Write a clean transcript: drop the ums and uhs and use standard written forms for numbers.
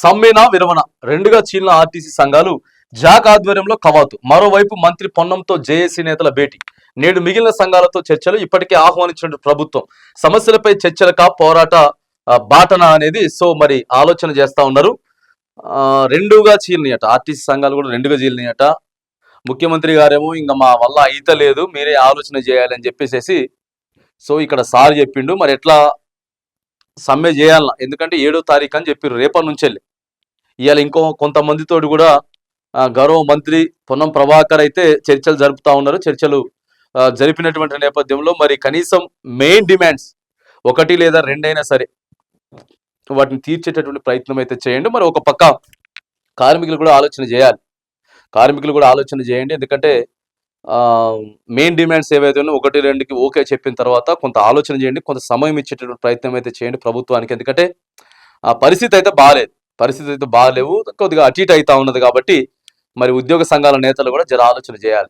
సమ్మెన విరమణ రెండుగా చీలిన ఆర్టీసీ సంఘాలు జాక్ ఆధ్వర్యంలో కవాతు. మరోవైపు మంత్రి పొన్నంతో జేఏసీ నేతల భేటీ. నేడు మిగిలిన సంఘాలతో చర్చలు ఇప్పటికే ఆహ్వానించిన ప్రభుత్వం. సమస్యలపై చర్చలక పోరాట బాటన అనేది మరి ఆలోచన చేస్తా ఉన్నారు. రెండుగా చీలినాయట ఆర్టీసీ సంఘాలు కూడా రెండుగా చీలినాయట. ముఖ్యమంత్రి గారేమో ఇంకా మా వల్ల అయితే లేదు, మీరే ఆలోచన చేయాలని చెప్పేసి ఇక్కడ సార్ చెప్పిండు. మరి ఎట్లా సమ్మె చేయాలన్నా, ఎందుకంటే 7వ తారీఖు అని చెప్పారు, రేపటి నుంచి వెళ్ళి. ఇవాళ ఇంకో కొంతమందితో కూడా గౌరవ మంత్రి పొన్నం ప్రభాకర్ అయితే చర్చలు జరుపుతా ఉన్నారు. చర్చలు జరిపినటువంటి నేపథ్యంలో మరి కనీసం మెయిన్ డిమాండ్స్ 1 లేదా 2 అయినా సరే వాటిని తీర్చేటటువంటి ప్రయత్నం అయితే చేయండి. మరి ఒక పక్క కార్మికులు కూడా ఆలోచన చేయాలి. ఎందుకంటే మెయిన్ డిమాండ్స్ ఏవైతే ఉన్నాయో 1, 2కి ఓకే చెప్పిన తర్వాత కొంత ఆలోచన చేయండి, కొంత సమయం ఇచ్చేటటువంటి ప్రయత్నం అయితే చేయండి ప్రభుత్వానికి. ఎందుకంటే ఆ పరిస్థితి అయితే బాగాలేవు, కొద్దిగా అటు ఇటు అవుతా ఉన్నది. కాబట్టి మరి ఉద్యోగ సంఘాల నేతలు కూడా జర ఆలోచన చేయాలి.